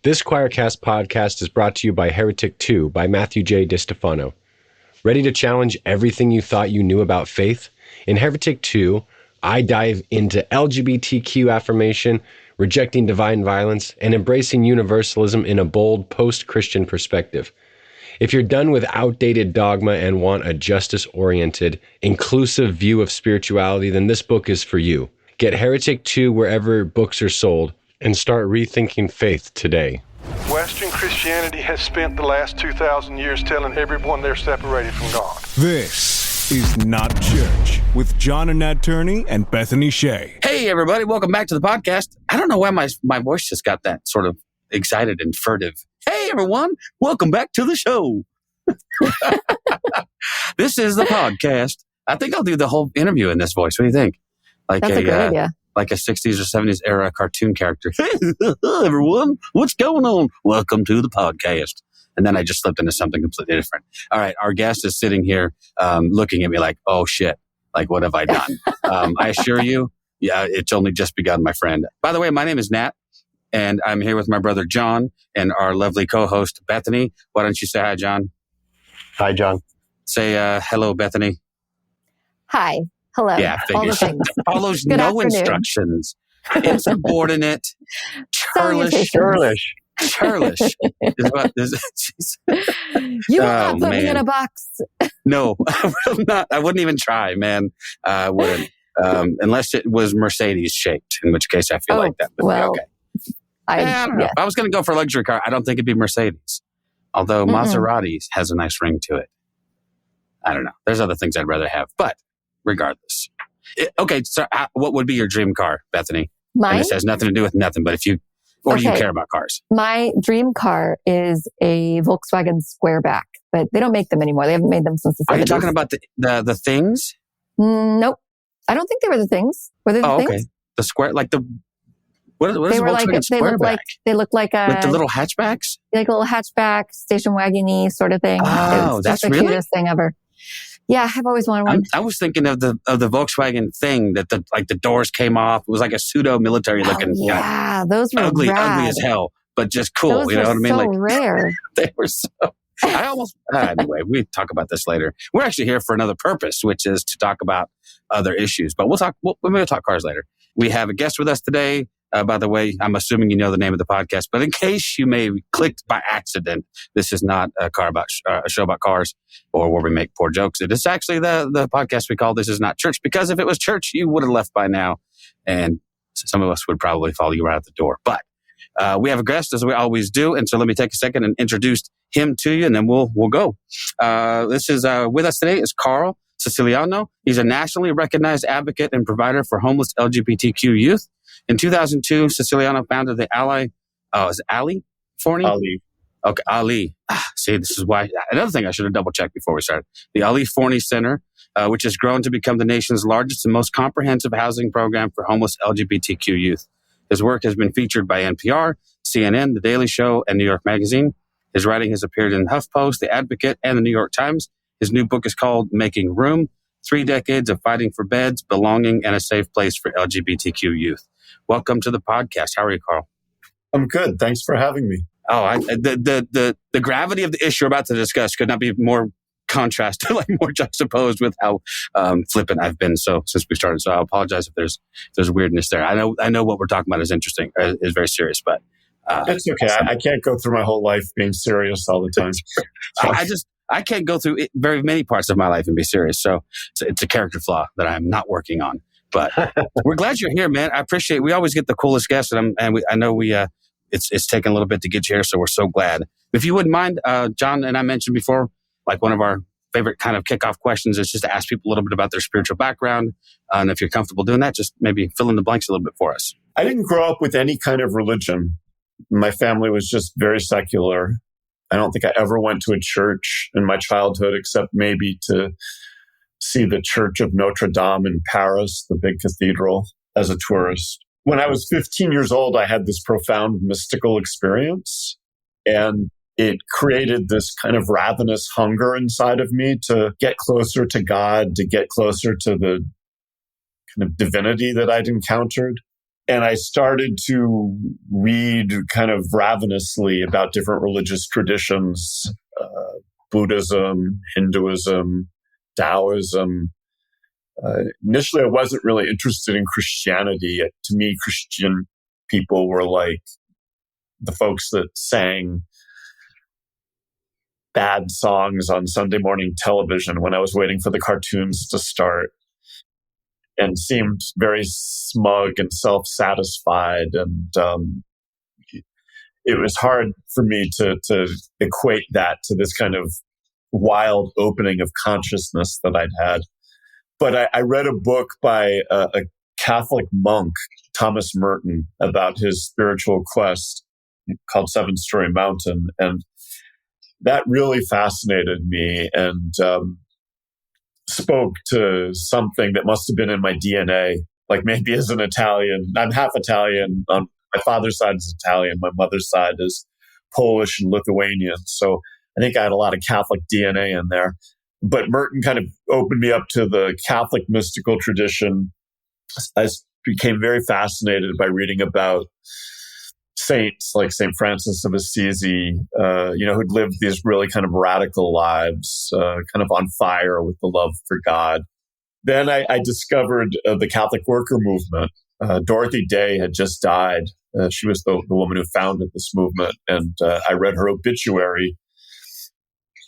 This Choircast podcast is brought to you by Heretic 2 by Matthew J. DiStefano. Ready to challenge everything you thought you knew about faith? In Heretic 2, I dive into LGBTQ affirmation, rejecting divine violence, and embracing universalism in a bold post-Christian perspective. If you're done with outdated dogma and want a justice-oriented, inclusive view of spirituality, then this book is for you. Get Heretic 2 wherever books are sold and start rethinking faith today. Western Christianity has spent the last 2,000 years telling everyone they're separated from God. This is Not Church with John and Nat Turney and Bethany Shea. Hey, everybody. Welcome back to the podcast. I don't know why my voice just got that sort of excited and furtive. Hey, everyone. Welcome back to the show. This is the podcast. I think I'll do the whole interview in this voice. What do you think? That's a great idea. Like a 60s or 70s era cartoon character. Hey, everyone, what's going on? Welcome to the podcast. And then I just slipped into something completely different. All right, our guest is sitting here looking at me like, oh, shit. Like, what have I done? I assure you, yeah, it's only just begun, my friend. By the way, my name is Nat, and I'm here with my brother John and our lovely co-host Bethany. Why don't you say hi, John? Hi, John. Say hello, Bethany. Hi. Hello. Yeah, all the things. Follows Good no afternoon. Instructions. Insubordinate. Churlish. Churlish is what this. You will not put me in a box. No, I will not. I wouldn't even try, man. I wouldn't. Unless it was Mercedes shaped, in which case I feel like that. But well, okay. I don't know. If I was going to go for a luxury car, I don't think it'd be Mercedes. Although Maserati has a nice ring to it. I don't know. There's other things I'd rather have, but regardless. Okay, so what would be your dream car, Bethany? Mine? And this has nothing to do with nothing, but if you, or do you care about cars? My dream car is a Volkswagen Squareback, but they don't make them anymore. They haven't made them since the 70s. Are you talking about the things? Nope. I don't think they were the things. Were they the things? Okay. The square, like the, what is the Volkswagen Squareback? They look like like the little hatchbacks? Like a little hatchback, station wagon-y sort of thing. Oh, that's the cutest thing ever. Yeah, I've always wanted one. I was thinking of the Volkswagen thing that the doors came off. It was like a pseudo military looking. Yeah, those were ugly rad. as hell, but just cool. Those you know what I mean? So like rare. They were so. I almost anyway. We talk about this later. We're actually here for another purpose, which is to talk about other issues. But we'll talk cars later. We have a guest with us today. By the way, I'm assuming you know the name of the podcast, but in case you may have clicked by accident, this is not a show about cars or where we make poor jokes. It is actually the podcast we call This Is Not Church, because if it was church, you would have left by now, and some of us would probably follow you right out the door. But we have a guest, as we always do, and so let me take a second and introduce him to you, and then we'll go. This is with us today is Carl Siciliano. He's a nationally recognized advocate and provider for homeless LGBTQ youth. In 2002, Siciliano founded the Ali Forney? Ali. Okay, Ali. See, this is why. Another thing I should have double-checked before we started. The Ali Forney Center, which has grown to become the nation's largest and most comprehensive housing program for homeless LGBTQ youth. His work has been featured by NPR, CNN, The Daily Show, and New York Magazine. His writing has appeared in HuffPost, The Advocate, and The New York Times. His new book is called Making Room, 3 Decades of Fighting for Beds, Belonging, and a Safe Place for LGBTQ Youth. Welcome to the podcast. How are you, Carl? I'm good. Thanks for having me. Oh, the gravity of the issue we're about to discuss could not be more contrasted, like more juxtaposed with how flippant I've been since we started. So I apologize if there's weirdness there. I know what we're talking about is interesting, is very serious, but it's okay. I can't go through my whole life being serious all the time. I can't go through very many parts of my life and be serious. So it's a character flaw that I'm not working on. But we're glad you're here, man. I appreciate it. We always get the coolest guests, and I know it's taken a little bit to get you here, so we're so glad. If you wouldn't mind, John and I mentioned before, like one of our favorite kind of kickoff questions is just to ask people a little bit about their spiritual background. And if you're comfortable doing that, just maybe fill in the blanks a little bit for us. I didn't grow up with any kind of religion. My family was just very secular. I don't think I ever went to a church in my childhood, except maybe to see the Church of Notre Dame in Paris, the big cathedral, as a tourist. When I was 15 years old, I had this profound mystical experience, and it created this kind of ravenous hunger inside of me to get closer to God, to get closer to the kind of divinity that I'd encountered. And I started to read kind of ravenously about different religious traditions, Buddhism, Hinduism, Taoism. Initially, I wasn't really interested in Christianity. To me, Christian people were like the folks that sang bad songs on Sunday morning television when I was waiting for the cartoons to start, and seemed very smug and self-satisfied. And it was hard for me to equate that to this kind of wild opening of consciousness that I'd had. But I read a book by a Catholic monk, Thomas Merton, about his spiritual quest called Seven Story Mountain. And that really fascinated me and spoke to something that must have been in my DNA. Like maybe as an Italian, I'm half Italian. My father's side is Italian. My mother's side is Polish and Lithuanian. So I think I had a lot of Catholic DNA in there. But Merton kind of opened me up to the Catholic mystical tradition. I became very fascinated by reading about saints like St. Francis of Assisi, who'd lived these really kind of radical lives, kind of on fire with the love for God. Then I discovered the Catholic worker movement. Dorothy Day had just died. She was the woman who founded this movement. And I read her obituary.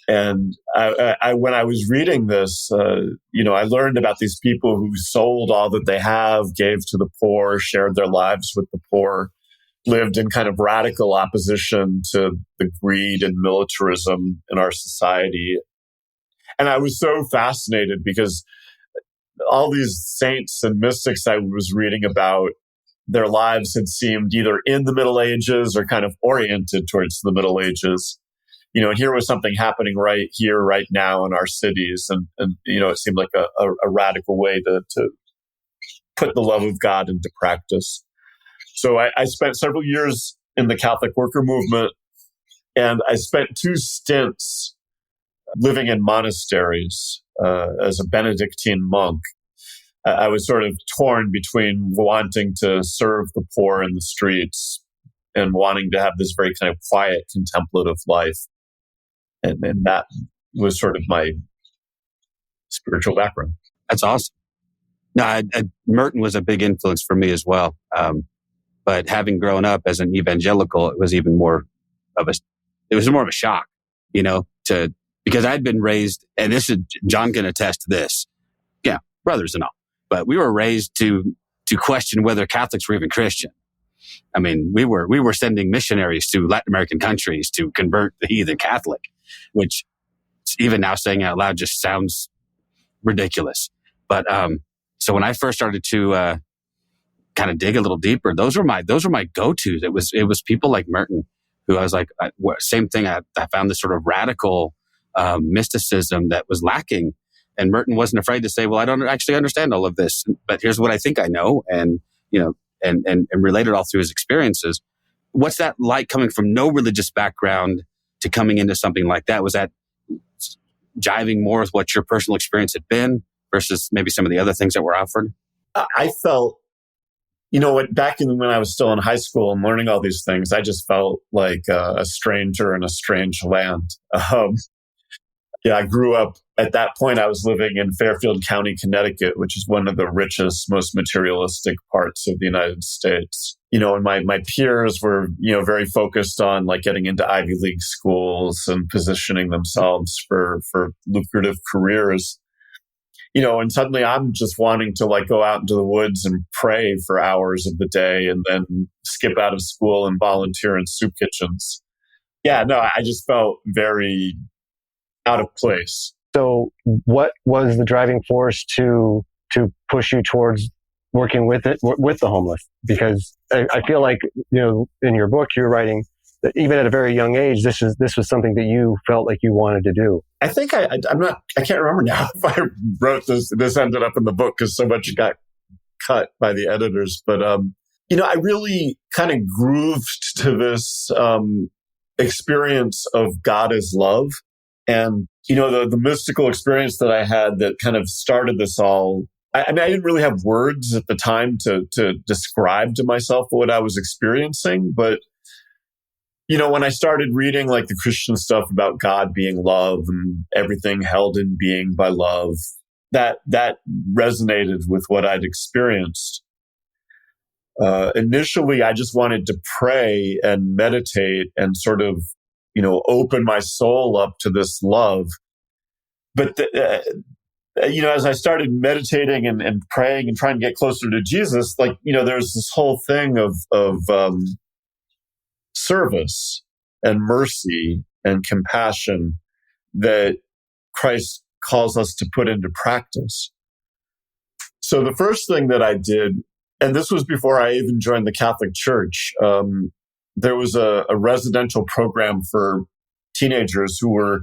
And I when I was reading this, I learned about these people who sold all that they have, gave to the poor, shared their lives with the poor, lived in kind of radical opposition to the greed and militarism in our society. And I was so fascinated because all these saints and mystics I was reading about, their lives had seemed either in the Middle Ages or kind of oriented towards the Middle Ages. And here was something happening right here, right now in our cities. And it seemed like a radical way to put the love of God into practice. So I spent several years in the Catholic worker movement, and I spent 2 stints living in monasteries as a Benedictine monk. I was sort of torn between wanting to serve the poor in the streets and wanting to have this very kind of quiet, contemplative life. And that was sort of my spiritual background. That's awesome. No, Merton was a big influence for me as well. But having grown up as an evangelical, it was even more of a shock, because I'd been raised, and John can attest to this. Yeah, brothers and all. But we were raised to question whether Catholics were even Christian. I mean, we were sending missionaries to Latin American countries to convert the heathen Catholic, which even now saying out loud just sounds ridiculous. But so when I first started to kind of dig a little deeper, those were my go-tos. It was people like Merton, who I was like, same thing. I found this sort of radical mysticism that was lacking. And Merton wasn't afraid to say, well, I don't actually understand all of this, but here's what I think I know. And, and relate it all through his experiences. What's that like coming from no religious background to coming into something like that? Was that jiving more with what your personal experience had been versus maybe some of the other things that were offered? I felt, back when I was still in high school and learning all these things, I just felt like a stranger in a strange land. I grew up, at that point, I was living in Fairfield County, Connecticut, which is one of the richest, most materialistic parts of the United States. And my peers were, very focused on like getting into Ivy League schools and positioning themselves for lucrative careers. And suddenly I'm just wanting to like go out into the woods and pray for hours of the day and then skip out of school and volunteer in soup kitchens. Yeah, no, I just felt very out of place. So what was the driving force to push you towards working with the homeless? Because I feel like, in your book, you're writing that even at a very young age, this was something that you felt like you wanted to do. I think I can't remember now if I wrote this ended up in the book because so much got cut by the editors. But, I really kind of grooved to this experience of God as love. And, the mystical experience that I had that kind of started this all I mean, I didn't really have words at the time to describe to myself what I was experiencing. But, when I started reading like the Christian stuff about God being love and everything held in being by love, that resonated with what I'd experienced. Initially, I just wanted to pray and meditate and sort of, open my soul up to this love. But as I started meditating and praying and trying to get closer to Jesus, there's this whole thing of service and mercy and compassion that Christ calls us to put into practice. So the first thing that I did, and this was before I even joined the Catholic Church, there was a residential program for teenagers who were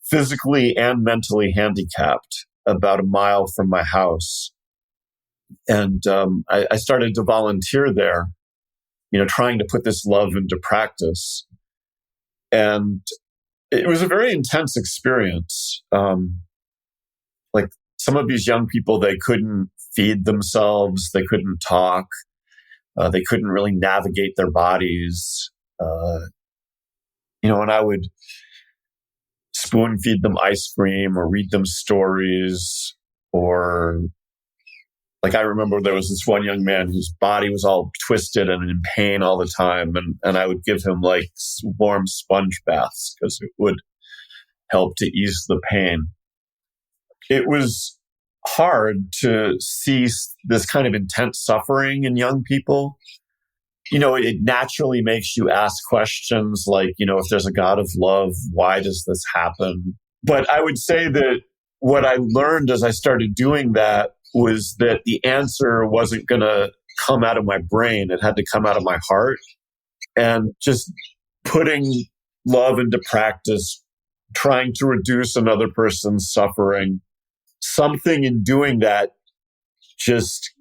physically and mentally handicapped about a mile from my house. And I started to volunteer there, trying to put this love into practice. And it was a very intense experience. Like some of these young people, they couldn't feed themselves. They couldn't talk. They couldn't really navigate their bodies. And I would spoon feed them ice cream or read them stories, or like I remember there was this one young man whose body was all twisted and in pain all the time. And I would give him like warm sponge baths because it would help to ease the pain. It was hard to see this kind of intense suffering in young people. It naturally makes you ask questions like, if there's a God of love, why does this happen? But I would say that what I learned as I started doing that was that the answer wasn't going to come out of my brain. It had to come out of my heart. And just putting love into practice, trying to reduce another person's suffering, something in doing that just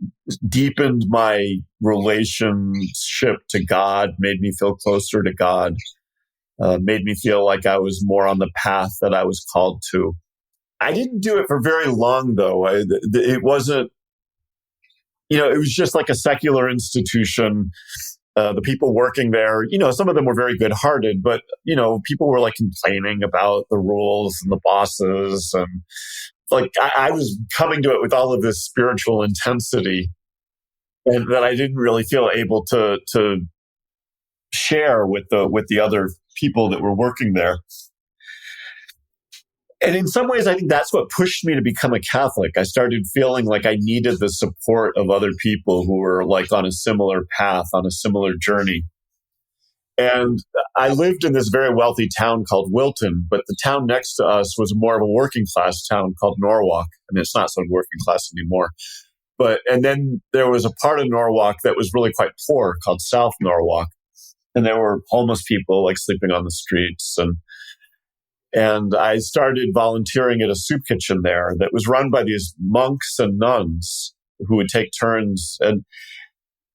deepened my relationship to God, made me feel closer to God, made me feel like I was more on the path that I was called to. I didn't do it for very long, though. It wasn't, it was just like a secular institution. The people working there, some of them were very good-hearted, but, people were like complaining about the rules and the bosses. And like I was coming to it with all of this spiritual intensity, and that I didn't really feel able to share with the other people that were working there. And in some ways, I think that's what pushed me to become a Catholic. I started feeling like I needed the support of other people who were like on a similar path, on a similar journey. And I lived in this very wealthy town called Wilton, but the town next to us was more of a working class town called Norwalk. I mean, it's not so working class anymore. And then there was a part of Norwalk that was really quite poor called South Norwalk. And there were homeless people like sleeping on the streets. And I started volunteering at a soup kitchen there that was run by these monks and nuns who would take turns. And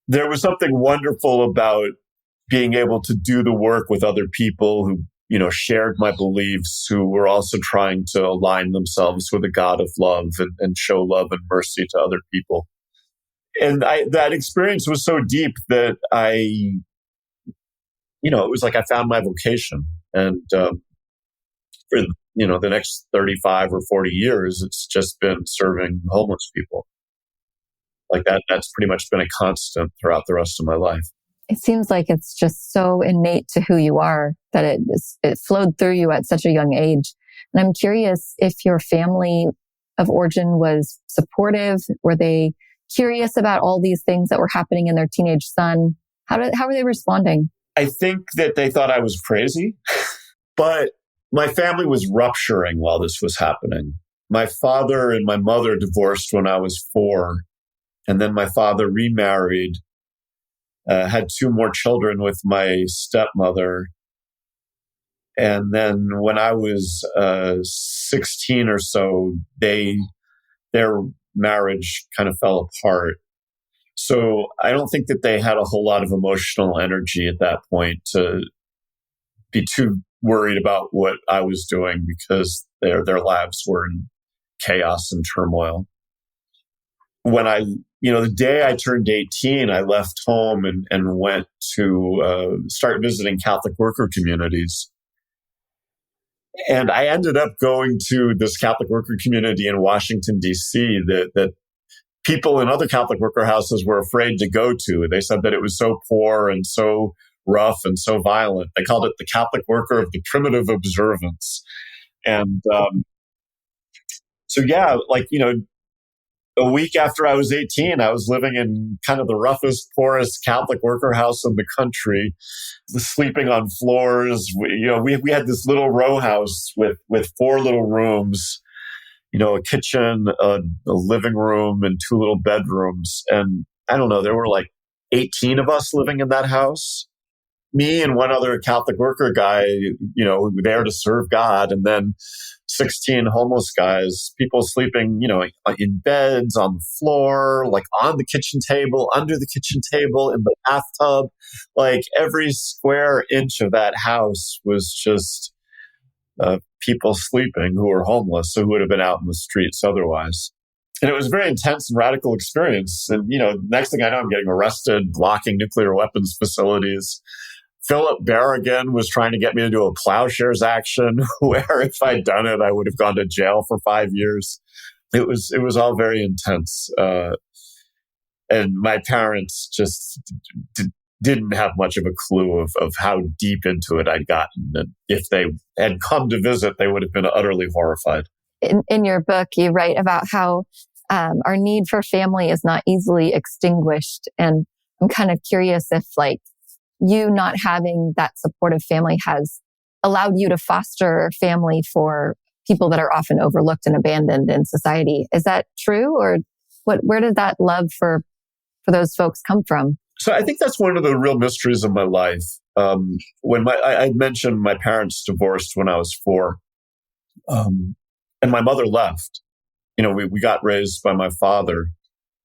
there was something wonderful about being able to do the work with other people who, shared my beliefs, who were also trying to align themselves with a God of love and show love and mercy to other people. And that experience was so deep that it was like I found my vocation. And for the next 35 or 40 years, it's just been serving homeless people. Like that's pretty much been a constant throughout the rest of my life. It seems like it's just so innate to who you are that it flowed through you at such a young age. And I'm curious if your family of origin was supportive. Were they curious about all these things that were happening in their teenage son? How were they responding? I think that they thought I was crazy, but my family was rupturing while this was happening. My father and my mother divorced when I was 4. And then my father remarried, had 2 more children with my stepmother. And then when I was 16 or so, their marriage kind of fell apart. So I don't think that they had a whole lot of emotional energy at that point to be too worried about what I was doing, because their lives were in chaos and turmoil. when the day I turned 18, I left home and went to start visiting Catholic worker communities. And I ended up going to this Catholic worker community in Washington, D.C. that people in other Catholic worker houses were afraid to go to. They said that it was so poor and so rough and so violent. They called it the Catholic worker of the primitive observance. And a week after I was 18, I was living in kind of the roughest, poorest Catholic worker house in the country, sleeping on floors. We had this little row house with 4 little rooms, a kitchen, a living room, and 2 little bedrooms. And I don't know, there were like 18 of us living in that house. Me and one other Catholic worker guy, there to serve God. And then 16 homeless guys, people sleeping, in beds, on the floor, like on the kitchen table, under the kitchen table, in the bathtub. Like every square inch of that house was just people sleeping who were homeless, so who would have been out in the streets otherwise. And it was a very intense and radical experience. And, next thing I know, I'm getting arrested, blocking nuclear weapons facilities. Philip Berrigan was trying to get me to do a plowshares action where if I'd done it, I would have gone to jail for 5 years. It was all very intense. And my parents just didn't have much of a clue of how deep into it I'd gotten. And if they had come to visit, they would have been utterly horrified. In your book, you write about how our need for family is not easily extinguished. And I'm kind of curious if you not having that supportive family has allowed you to foster family for people that are often overlooked and abandoned in society. Is that true? Or where did that love for those folks come from? So I think that's one of the real mysteries of my life. When I mentioned my parents divorced when I was 4, and my mother left. We got raised by my father.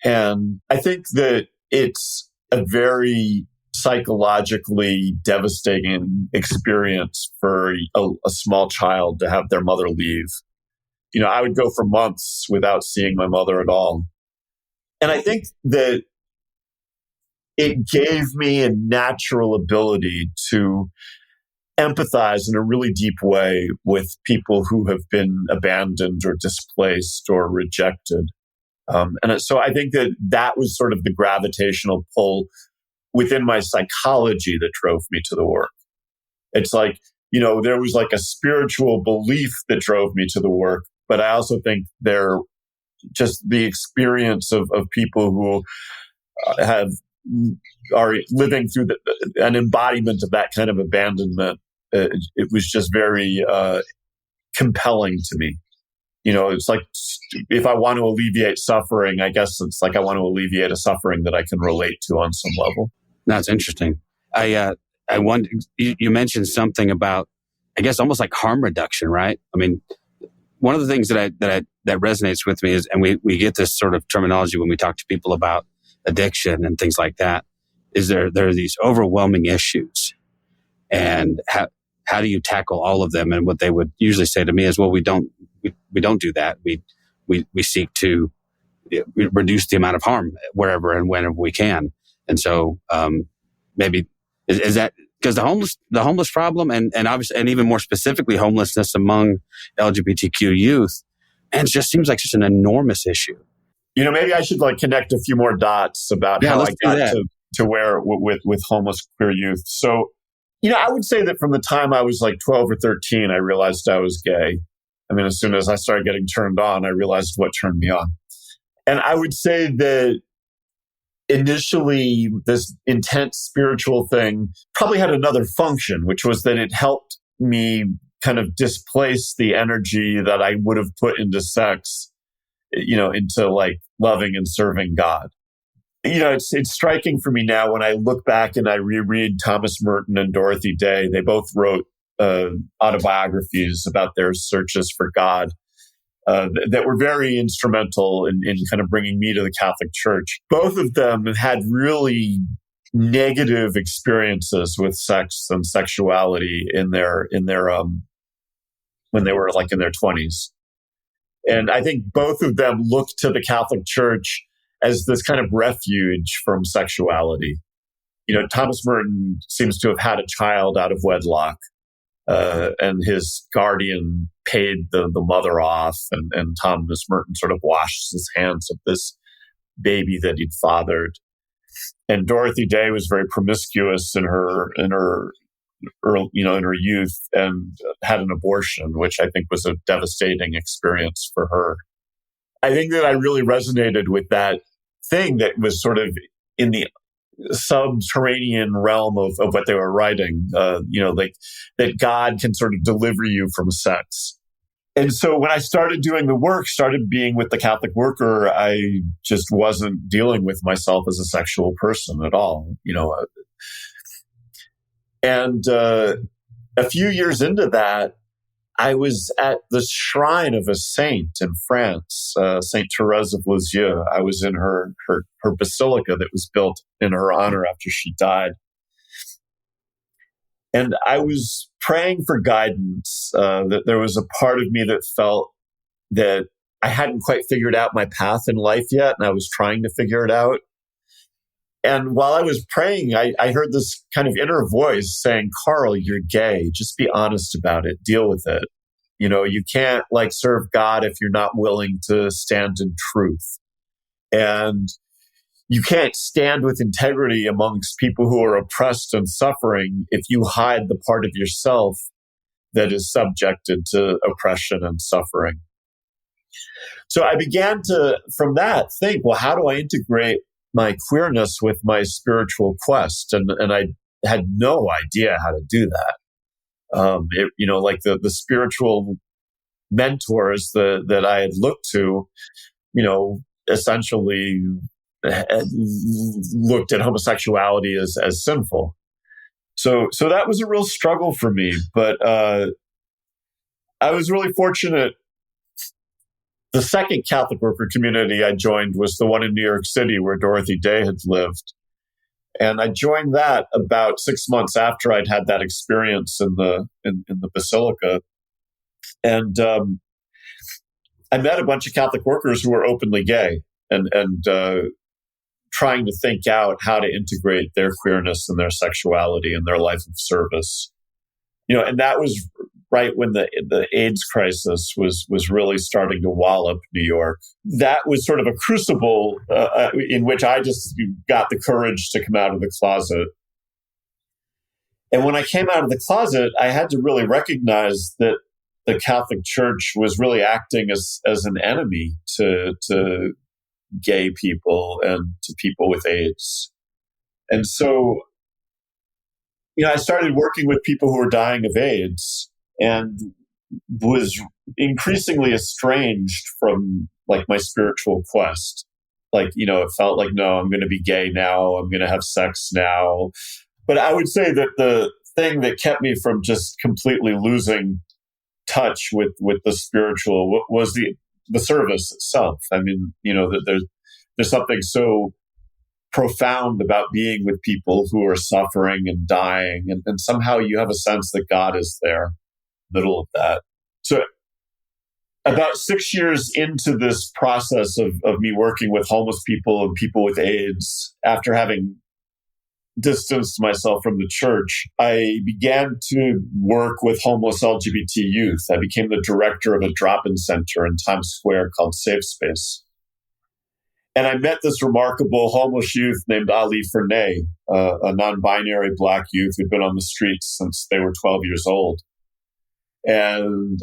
And I think that it's a very psychologically devastating experience for a small child to have their mother leave. I would go for months without seeing my mother at all. And I think that it gave me a natural ability to empathize in a really deep way with people who have been abandoned or displaced or rejected. And so I think that was sort of the gravitational pull within my psychology that drove me to the work. It's like, there was like a spiritual belief that drove me to the work, but I also think they're just the experience of people who are living through an embodiment of that kind of abandonment. It was just very compelling to me. It's like if I want to alleviate suffering, I guess it's like I want to alleviate a suffering that I can relate to on some level. That's interesting. I wonder, you mentioned something about, I guess, almost like harm reduction, right? I mean, one of the things that resonates with me is, and we get this sort of terminology when we talk to people about addiction and things like that, is there are these overwhelming issues, and how do you tackle all of them? And what they would usually say to me is, well, we don't do that. We seek to reduce the amount of harm wherever and whenever we can. And so maybe is that because the homeless problem and obviously, and even more specifically, homelessness among LGBTQ youth, and it just seems like such an enormous issue. Maybe I should connect a few more dots about how I got to where with homeless queer youth. So, I would say that from the time I was 12 or 13, I realized I was gay. I mean, as soon as I started getting turned on, I realized what turned me on. And I would say that initially, this intense spiritual thing probably had another function, which was that it helped me kind of displace the energy that I would have put into sex, into loving and serving God. It's striking for me now when I look back and I reread Thomas Merton and Dorothy Day. They both wrote autobiographies about their searches for God that were very instrumental in kind of bringing me to the Catholic Church. Both of them had really negative experiences with sex and sexuality in their when they were in their 20s. And I think both of them looked to the Catholic Church as this kind of refuge from sexuality. Thomas Merton seems to have had a child out of wedlock, and his guardian paid the mother off, and Thomas Merton sort of washed his hands of this baby that he'd fathered. And Dorothy Day was very promiscuous in her youth, and had an abortion, which I think was a devastating experience for her. I think that I really resonated with that thing that was sort of in the subterranean realm of what they were writing, like that God can sort of deliver you from sex. And so when I started doing the work, started being with the Catholic worker, I just wasn't dealing with myself as a sexual person at all, And a few years into that, I was at the shrine of a saint in France, Saint Therese of Lisieux. I was in her basilica that was built in her honor after she died. And I was praying for guidance, that there was a part of me that felt that I hadn't quite figured out my path in life yet, and I was trying to figure it out. And while I was praying, I heard this kind of inner voice saying, Carl, you're gay. Just be honest about it. Deal with it. You can't serve God if you're not willing to stand in truth. And you can't stand with integrity amongst people who are oppressed and suffering if you hide the part of yourself that is subjected to oppression and suffering. So I began to, from that, think, well, how do I integrate my queerness with my spiritual quest? And I had no idea how to do that. The spiritual mentors that I had looked to, essentially looked at homosexuality as sinful. So that was a real struggle for me. But I was really fortunate. The second Catholic worker community I joined was the one in New York City where Dorothy Day had lived. And I joined that about 6 months after I'd had that experience in the basilica. And I met a bunch of Catholic workers who were openly gay and trying to think out how to integrate their queerness and their sexuality in their life of service. And that was right when the AIDS crisis was really starting to wallop New York. That was sort of a crucible in which I just got the courage to come out of the closet. And when I came out of the closet, I had to really recognize that the Catholic Church was really acting as an enemy to gay people and to people with AIDS. And so, I started working with people who were dying of AIDS, and was increasingly estranged from my spiritual quest. It felt like, no, I'm going to be gay now. I'm going to have sex now. But I would say that the thing that kept me from just completely losing touch with the spiritual was the service itself. I mean, that there's something so profound about being with people who are suffering and dying. And somehow you have a sense that God is there. Middle of that. So about 6 years into this process of me working with homeless people and people with AIDS, after having distanced myself from the church, I began to work with homeless LGBT youth. I became the director of a drop-in center in Times Square called Safe Space. And I met this remarkable homeless youth named Ali Forney, a non-binary Black youth who'd been on the streets since they were 12 years old. And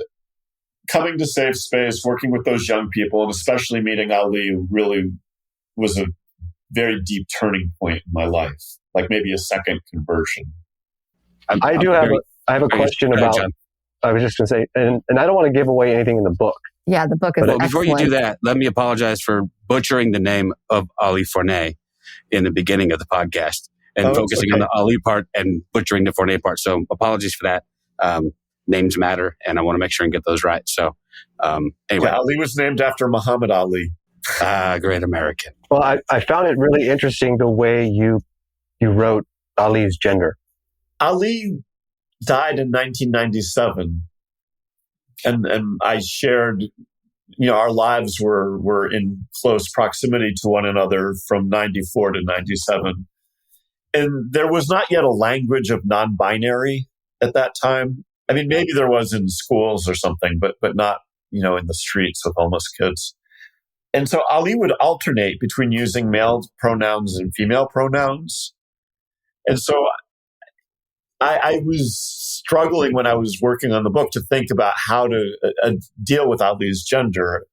coming to Safe Space, working with those young people, and especially meeting Ali, really was a very deep turning point in my life, maybe a second conversion. I have a question about, I was just going to say, and I don't want to give away anything in the book. Yeah, the book is excellent. Before you do that, let me apologize for butchering the name of Ali Forney in the beginning of the podcast and focusing on the Ali part and butchering the Forney part. So apologies for that. Names matter, and I want to make sure and get those right. So anyway. Yeah, Ali was named after Muhammad Ali. Great American. Well, I found it really interesting the way you wrote Ali's gender. Ali died in 1997. And I shared our lives were in close proximity to one another from 94 to 97. And there was not yet a language of non-binary at that time. I mean, maybe there was in schools or something, but not, in the streets with homeless kids. And so Ali would alternate between using male pronouns and female pronouns. And so I was struggling when I was working on the book to think about how to deal with Ali's gender.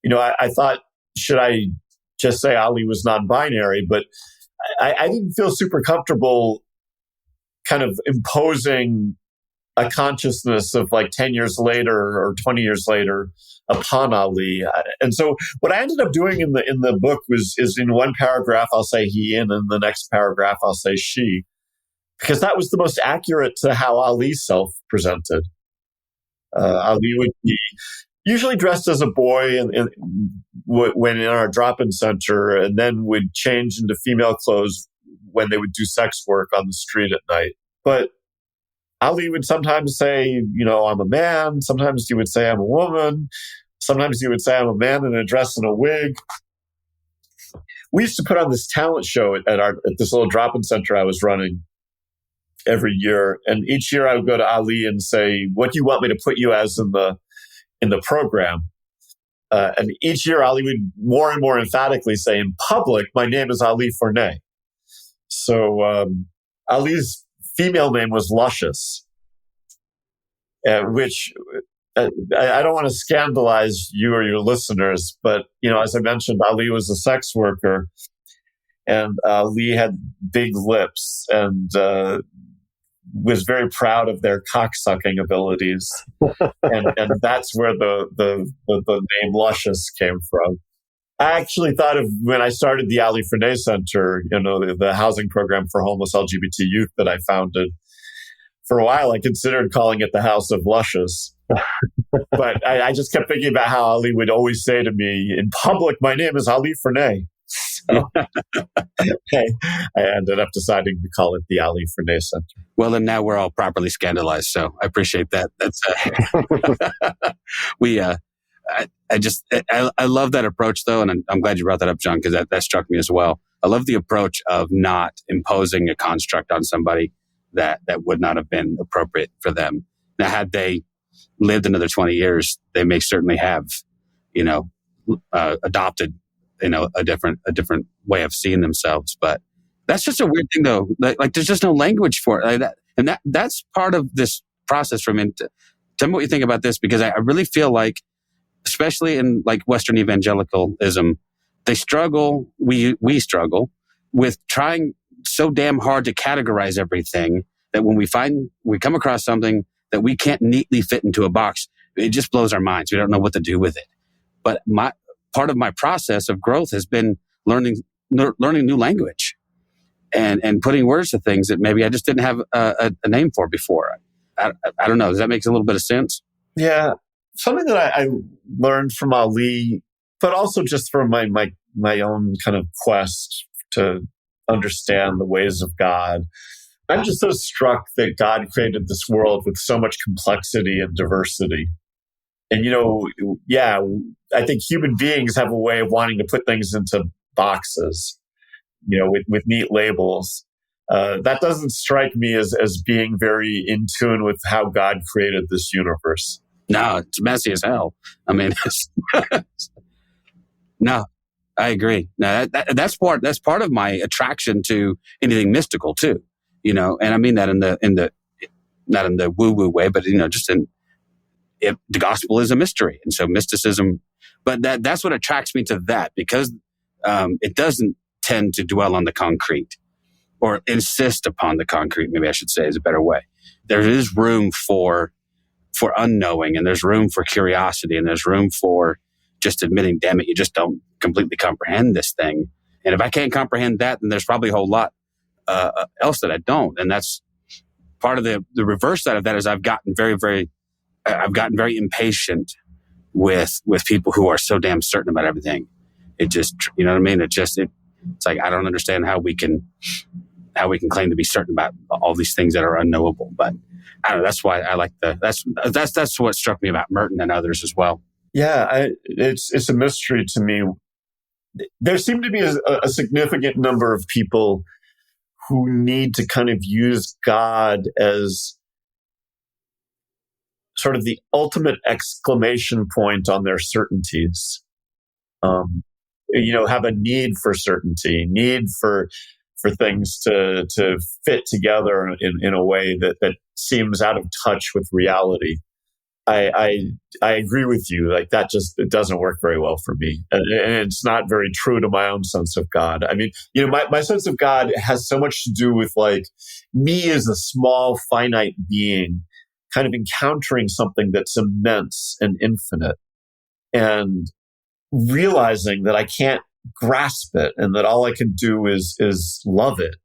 I thought, should I just say Ali was non-binary? But I didn't feel super comfortable kind of imposing a consciousness of like 10 years later or 20 years later upon Ali. And so what I ended up doing in the book is in one paragraph, I'll say he, and in the next paragraph, I'll say she, because that was the most accurate to how Ali self-presented. Ali would be usually dressed as a boy when in our drop-in center, and then would change into female clothes when they would do sex work on the street at night. But Ali would sometimes say, I'm a man. Sometimes he would say, I'm a woman. Sometimes he would say, I'm a man in a dress and a wig. We used to put on this talent show at this little drop-in center I was running every year. And each year I would go to Ali and say, what do you want me to put you as in the program? And each year Ali would more and more emphatically say, in public, my name is Ali Forney. So Ali's female name was Luscious, which I don't want to scandalize you or your listeners, but, as I mentioned, Ali was a sex worker, and Ali had big lips and was very proud of their cocksucking abilities. and that's where the name Luscious came from. I actually thought of when I started the Ali Forney Center, the housing program for homeless LGBT youth that I founded. For a while, I considered calling it the House of Luscious. But I just kept thinking about how Ali would always say to me, in public, my name is Ali Forney. So I ended up deciding to call it the Ali Forney Center. Well, then now we're all properly scandalized. So I appreciate that. That's I love that approach, though, and I'm glad you brought that up, John, because that struck me as well. I love the approach of not imposing a construct on somebody that would not have been appropriate for them. Now, had they lived another 20 years, they may certainly have, adopted, a different way of seeing themselves. But that's just a weird thing, though. Like there's just no language for it, and that's part of this process for me. Tell me what you think about this, because I really feel like, especially in like Western evangelicalism, they struggle. We struggle with trying so damn hard to categorize everything that when we come across something that we can't neatly fit into a box, it just blows our minds. We don't know what to do with it. But part of my process of growth has been learning new language and putting words to things that maybe I just didn't have a name for before. I don't know. Does that make a little bit of sense? Yeah. Something that I learned from Ali, but also just from my own kind of quest to understand the ways of God. I'm just so struck that God created this world with so much complexity and diversity. And, I think human beings have a way of wanting to put things into boxes, with neat labels. That doesn't strike me as being very in tune with how God created this universe. No, it's messy as hell. I mean, no, I agree. No, that's part of my attraction to anything mystical too. And I mean that in the not in the woo woo way, but just the gospel is a mystery, and so mysticism. But that's what attracts me to that, because it doesn't tend to dwell on the concrete or insist upon the concrete. Maybe I should say is a better way. There is room for unknowing, and there's room for curiosity, and there's room for just admitting, damn it, you just don't completely comprehend this thing. And if I can't comprehend that, then there's probably a whole lot else that I don't. And that's part of the reverse side of that is I've gotten very impatient with people who are so damn certain about everything. It just, you know what I mean? It's like, I don't understand how we can claim to be certain about all these things that are unknowable. But I don't know. That's why I like that's what struck me about Merton and others as well. Yeah, it's a mystery to me. There seem to be a significant number of people who need to kind of use God as sort of the ultimate exclamation point on their certainties. Have a need for certainty, need for things to fit together in a way that seems out of touch with reality. I agree with you. Like that it doesn't work very well for me. And it's not very true to my own sense of God. I mean, my sense of God has so much to do with like me as a small, finite being kind of encountering something that's immense and infinite and realizing that I can't grasp it and that all I can do is love it.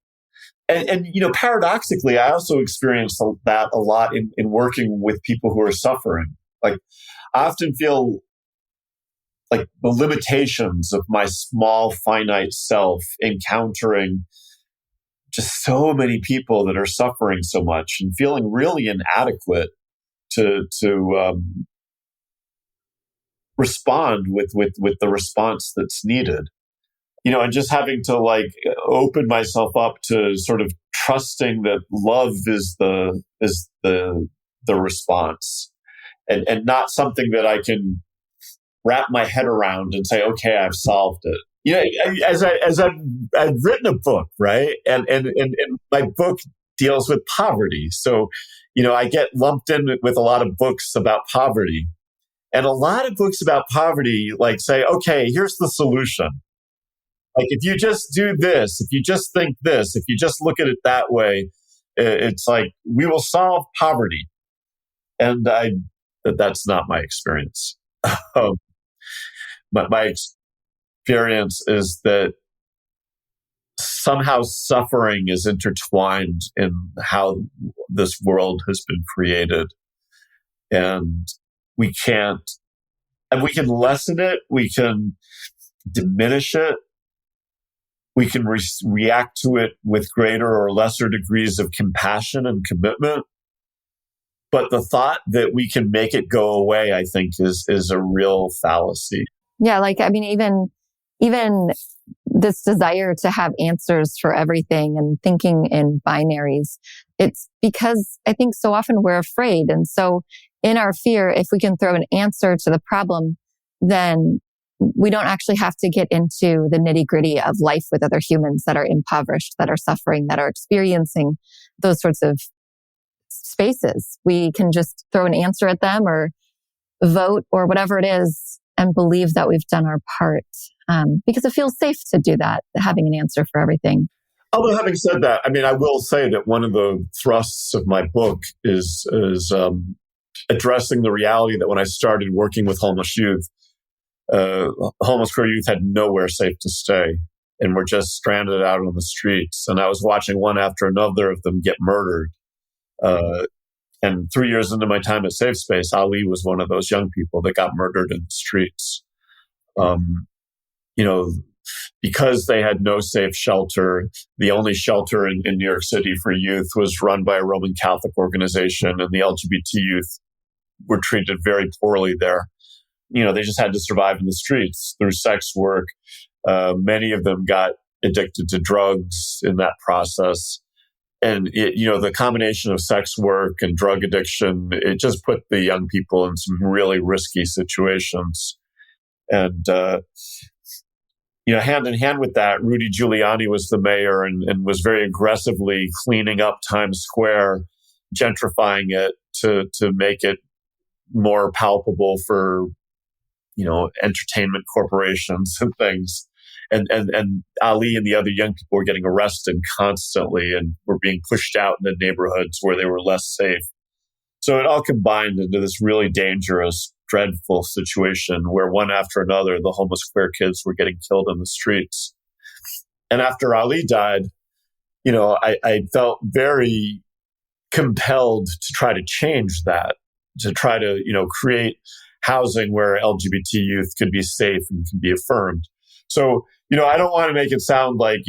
And paradoxically, I also experience that a lot in working with people who are suffering. Like, I often feel like the limitations of my small, finite self encountering just so many people that are suffering so much and feeling really inadequate to respond with the response that's needed. And just having to like open myself up to sort of trusting that love is the response and not something that I can wrap my head around and say, okay, I've solved it. As I've written a book, right? And my book deals with poverty. So, I get lumped in with a lot of books about poverty. And a lot of books about poverty like say, okay, here's the solution. Like, if you just do this, if you just think this, if you just look at it that way, it's like, we will solve poverty. And that's not my experience. My experience is that somehow suffering is intertwined in how this world has been created. And we can lessen it, we can diminish it, we can react to it with greater or lesser degrees of compassion and commitment. But the thought that we can make it go away, I think, is a real fallacy. Yeah, even this desire to have answers for everything and thinking in binaries, it's because I think so often we're afraid. And so in our fear, if we can throw an answer to the problem, then we don't actually have to get into the nitty-gritty of life with other humans that are impoverished, that are suffering, that are experiencing those sorts of spaces. We can just throw an answer at them or vote or whatever it is and believe that we've done our part. Because it feels safe to do that, having an answer for everything. Although having said that, I mean, I will say that one of the thrusts of my book is addressing the reality that when I started working with homeless youth, homeless queer youth had nowhere safe to stay and were just stranded out on the streets. And I was watching one after another of them get murdered. And 3 years into my time at Safe Space, Ali was one of those young people that got murdered in the streets. Because they had no safe shelter. The only shelter in New York City for youth was run by a Roman Catholic organization, and the LGBT youth were treated very poorly there. They just had to survive in the streets through sex work. Many of them got addicted to drugs in that process. And, the combination of sex work and drug addiction, it just put the young people in some really risky situations. And, hand in hand with that, Rudy Giuliani was the mayor and was very aggressively cleaning up Times Square, gentrifying it to make it more palpable for, entertainment corporations and things. And Ali and the other young people were getting arrested constantly and were being pushed out into neighborhoods where they were less safe. So it all combined into this really dangerous, dreadful situation where one after another, the homeless queer kids were getting killed in the streets. And after Ali died, I felt very compelled to try to change that, to try to, create housing where LGBT youth could be safe and can be affirmed. So, I don't want to make it sound like,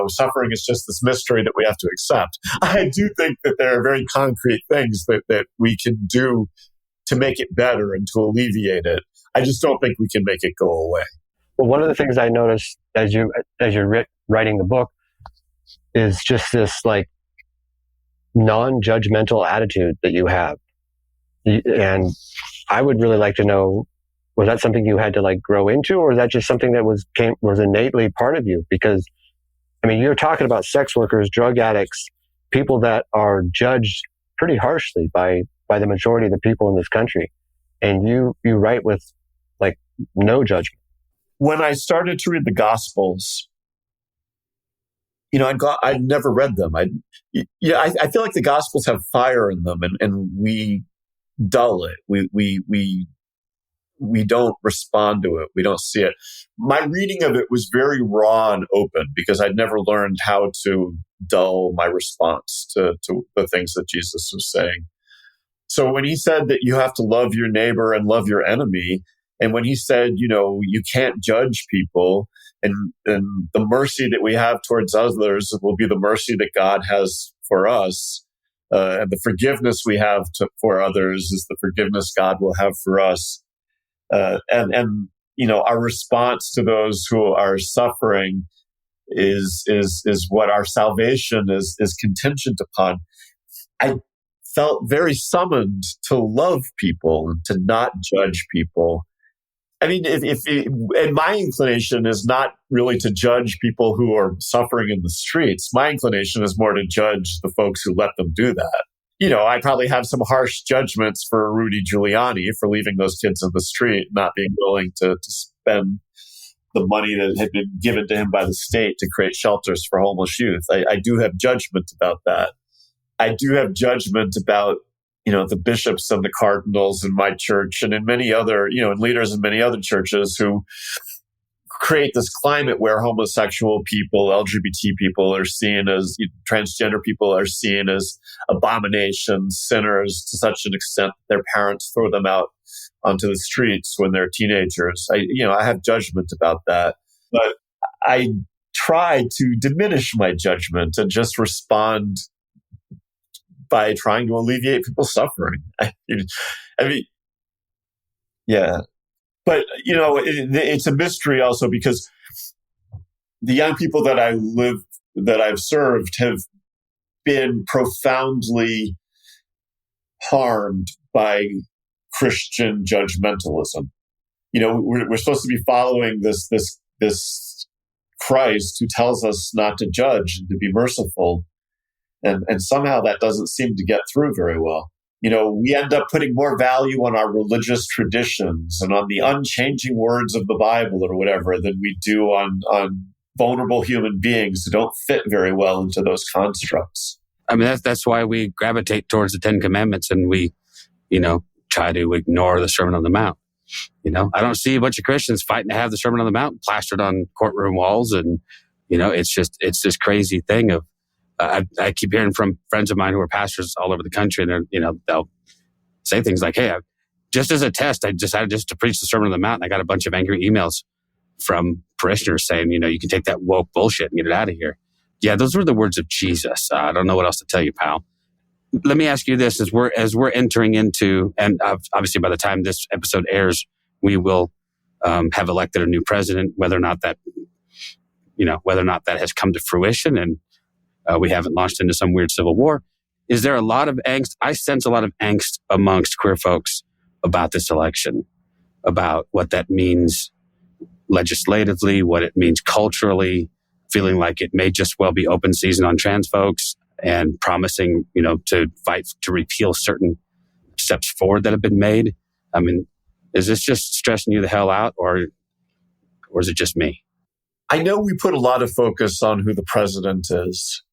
suffering is just this mystery that we have to accept. I do think that there are very concrete things that we can do to make it better and to alleviate it. I just don't think we can make it go away. Well, one of the things I noticed as you're writing the book is just this like non-judgmental attitude that you have. And I would really like to know, was that something you had to like grow into, or is that just something that was innately part of you? Because I mean, you're talking about sex workers, drug addicts, people that are judged pretty harshly by the majority of the people in this country. And you write with like no judgment. When I started to read the Gospels, I'd never read them. I feel like the Gospels have fire in them, and we dull it. We don't respond to it. We don't see it. My reading of it was very raw and open because I'd never learned how to dull my response to the things that Jesus was saying. So when he said that you have to love your neighbor and love your enemy, and when he said, you can't judge people, and the mercy that we have towards others will be the mercy that God has for us, and the forgiveness we have for others is the forgiveness God will have for us. And our response to those who are suffering is what our salvation is contingent upon. I felt very summoned to love people and to not judge people. I mean, and my inclination is not really to judge people who are suffering in the streets. My inclination is more to judge the folks who let them do that. I probably have some harsh judgments for Rudy Giuliani for leaving those kids in the street, not being willing to spend the money that had been given to him by the state to create shelters for homeless youth. I do have judgment about that. I do have judgment about the bishops and the cardinals in my church and in many other, and leaders in many other churches who create this climate where homosexual people, LGBT people are seen as, transgender people are seen as abominations, sinners, to such an extent that their parents throw them out onto the streets when they're teenagers. I have judgment about that, but I try to diminish my judgment and just respond by trying to alleviate people's suffering. Yeah. But, it's a mystery also because the young people that I've served have been profoundly harmed by Christian judgmentalism. We're supposed to be following this Christ who tells us not to judge and to be merciful. And somehow that doesn't seem to get through very well. We end up putting more value on our religious traditions and on the unchanging words of the Bible or whatever than we do on vulnerable human beings who don't fit very well into those constructs. I mean, that's why we gravitate towards the Ten Commandments and we, try to ignore the Sermon on the Mount. I don't see a bunch of Christians fighting to have the Sermon on the Mount plastered on courtroom walls. And, it's this crazy thing of, I keep hearing from friends of mine who are pastors all over the country, and they'll say things like, "Hey, just as a test, I decided just to preach the Sermon on the Mount, and I got a bunch of angry emails from parishioners saying, you can take that woke bullshit and get it out of here." Yeah, those were the words of Jesus. I don't know what else to tell you, pal. Let me ask you this: as we're entering into, and obviously by the time this episode airs, we will have elected a new president. Whether or not that has come to fruition, and we haven't launched into some weird civil war. Is there a lot of angst? I sense a lot of angst amongst queer folks about this election, about what that means legislatively, what it means culturally, feeling like it may just well be open season on trans folks and promising, to fight to repeal certain steps forward that have been made. I mean, is this just stressing you the hell out or is it just me? I know we put a lot of focus on who the president is.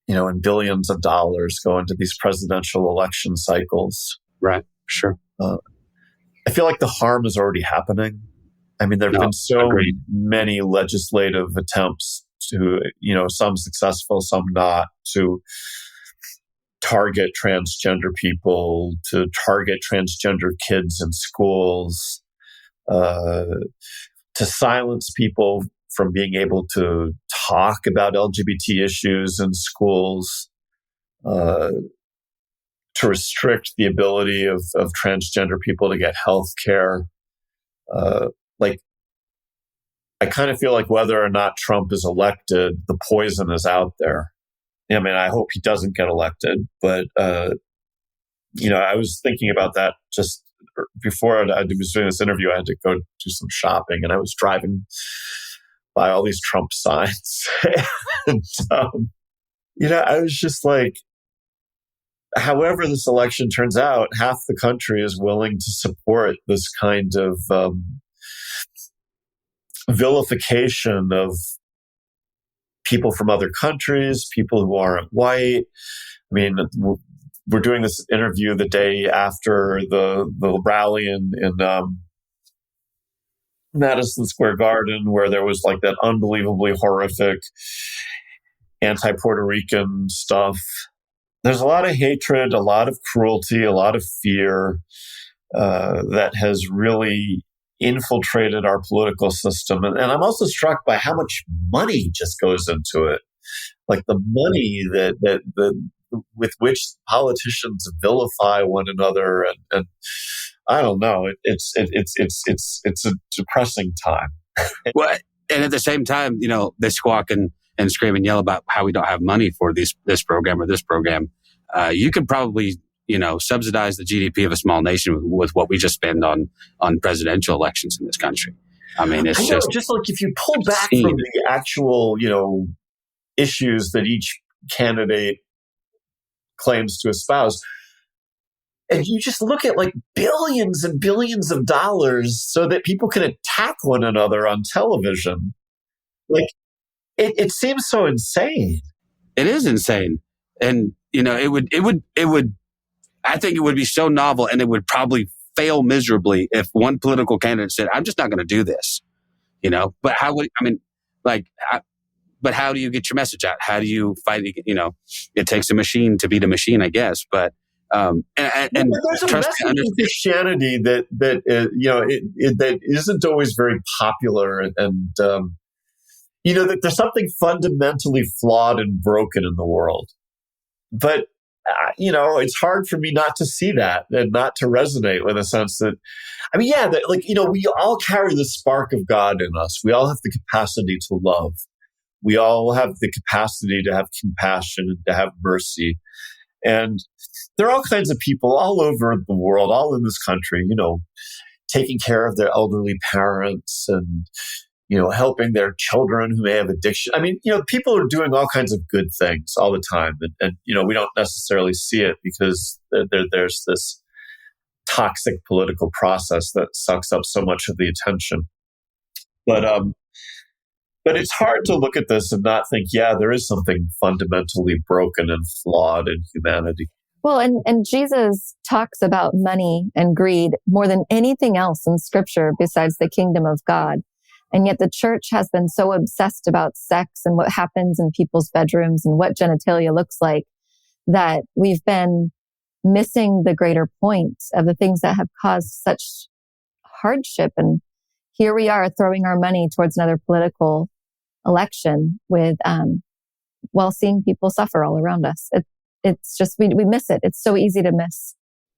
And billions of dollars go into these presidential election cycles. Right, sure. I feel like the harm is already happening. I mean, there have been so many legislative attempts to, some successful, some not, to target transgender people, to target transgender kids in schools, to silence people from being able to talk about LGBT issues in schools, to to restrict the ability of transgender people to get health care. Like, I kind of feel like whether or not Trump is elected, the poison is out there. I mean, I hope he doesn't get elected, but, I was thinking about that just before I was doing this interview. I had to go do some shopping, and I was driving by all these Trump signs. And, I was just like, however this election turns out, half the country is willing to support this kind of vilification of people from other countries, people who aren't white. I mean, we're doing this interview the day after the rally in Madison Square Garden, where there was like that unbelievably horrific anti-Puerto Rican stuff. There's a lot of hatred, a lot of cruelty, a lot of fear that has really infiltrated our political system. And I'm also struck by how much money just goes into it. Like the money that with which politicians vilify one another. And I don't know, it's a depressing time. Well, and at the same time, they squawk and scream and yell about how we don't have money for this program or this program. You could probably, subsidize the GDP of a small nation with what we just spend on presidential elections in this country. I mean, it's just like if you pull back from the actual, issues that each candidate claims to espouse, and you just look at like billions and billions of dollars so that people can attack one another on television. Like, it seems so insane. It is insane. And, it would, I think it would be so novel, and it would probably fail miserably if one political candidate said, I'm just not going to do this, but but how do you get your message out? How do you fight? It takes a machine to beat a machine, I guess. But, and there's a message in Christianity that isn't always very popular. And that there's something fundamentally flawed and broken in the world. But, it's hard for me not to see that and not to resonate with a sense that, we all carry the spark of God in us. We all have the capacity to love. We all have the capacity to have compassion and to have mercy. And there are all kinds of people all over the world, all in this country, taking care of their elderly parents and, helping their children who may have addiction. I mean, people are doing all kinds of good things all the time. And we don't necessarily see it because there's this toxic political process that sucks up so much of the attention. But it's hard to look at this and not think, there is something fundamentally broken and flawed in humanity. Well, and Jesus talks about money and greed more than anything else in Scripture besides the kingdom of God. And yet the church has been so obsessed about sex and what happens in people's bedrooms and what genitalia looks like that we've been missing the greater point of the things that have caused such hardship. And here we are throwing our money towards another political election with, while seeing people suffer all around us. It's just, we miss it. It's so easy to miss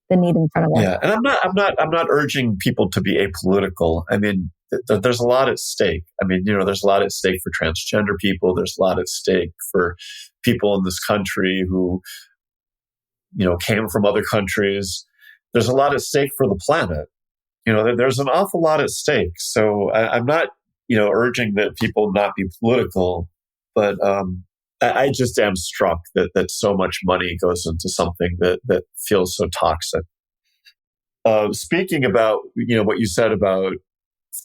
the need in front of us. Yeah. And I'm not urging people to be apolitical. I mean, there's a lot at stake. I mean, there's a lot at stake for transgender people. There's a lot at stake for people in this country who, came from other countries. There's a lot at stake for the planet. There's an awful lot at stake. So I'm not, urging that people not be political, but I just am struck that so much money goes into something that feels so toxic. Speaking about, what you said about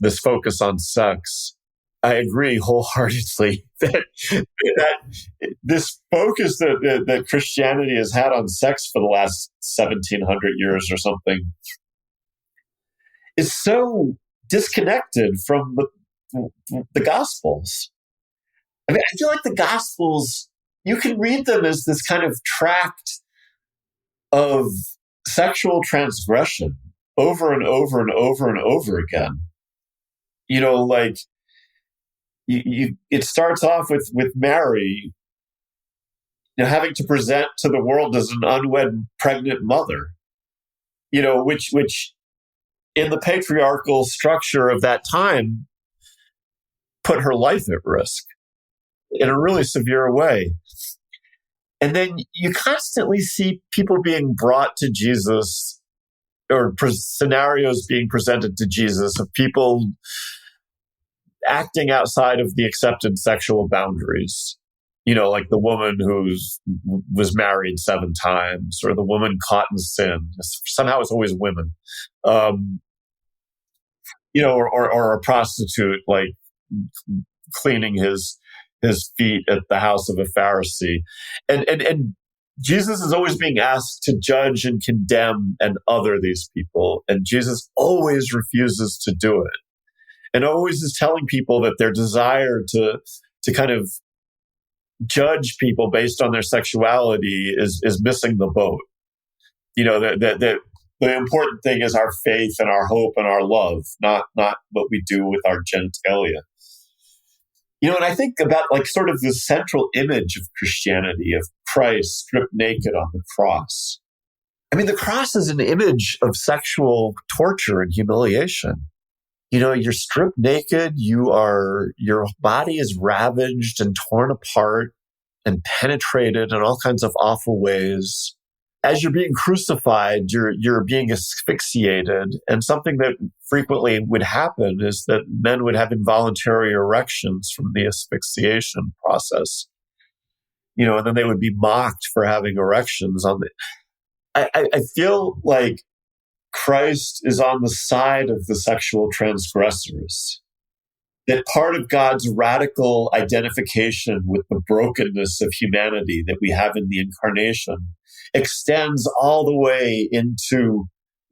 this focus on sex, I agree wholeheartedly that this focus that Christianity has had on sex for the last 1700 years or something is so disconnected from the Gospels. I mean, I feel like the Gospels, you can read them as this kind of tract of sexual transgression over and over and over and over again. It starts off with Mary, having to present to the world as an unwed pregnant mother, which in the patriarchal structure of that time put her life at risk in a really severe way. And then you constantly see people being brought to Jesus, or scenarios being presented to Jesus of people acting outside of the accepted sexual boundaries. Like the woman who was married 7 times, or the woman caught in sin. Somehow it's always women. Or a prostitute, like cleaning his feet at the house of a Pharisee. And Jesus is always being asked to judge and condemn and other these people. And Jesus always refuses to do it. And always is telling people that their desire to kind of judge people based on their sexuality is missing the boat. That the important thing is our faith and our hope and our love, not what we do with our genitalia. And I think about sort of the central image of Christianity, of Christ stripped naked on the cross. I mean, the cross is an image of sexual torture and humiliation. You're stripped naked, your body is ravaged and torn apart and penetrated in all kinds of awful ways. As you're being crucified, you're being asphyxiated. And something that frequently would happen is that men would have involuntary erections from the asphyxiation process. And then they would be mocked for having erections I feel like Christ is on the side of the sexual transgressors. That part of God's radical identification with the brokenness of humanity that we have in the incarnation extends all the way into,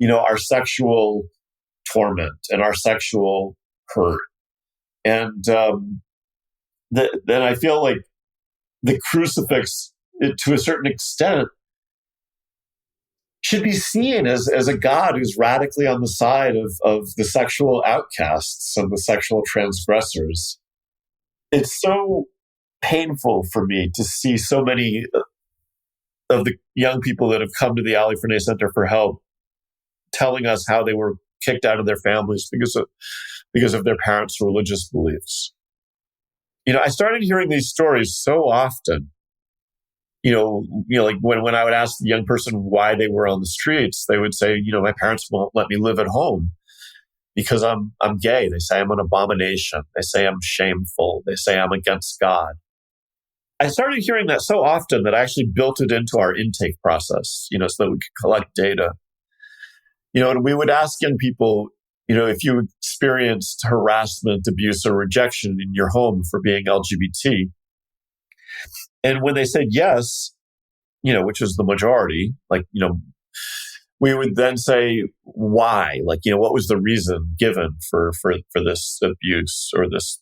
our sexual torment and our sexual hurt. And then I feel like the crucifix, to a certain extent, should be seen as a God who's radically on the side of the sexual outcasts and the sexual transgressors. It's so painful for me to see so many of the young people that have come to the Ali Forney Center for help telling us how they were kicked out of their families because of their parents' religious beliefs. I started hearing these stories so often. Like when I would ask the young person why they were on the streets, they would say, my parents won't let me live at home because I'm gay. They say I'm an abomination. They say I'm shameful. They say I'm against God. I started hearing that so often that I actually built it into our intake process, so that we could collect data. And we would ask young people, if you experienced harassment, abuse, or rejection in your home for being LGBT. And when they said yes, which is the majority, we would then say why, what was the reason given for this abuse or this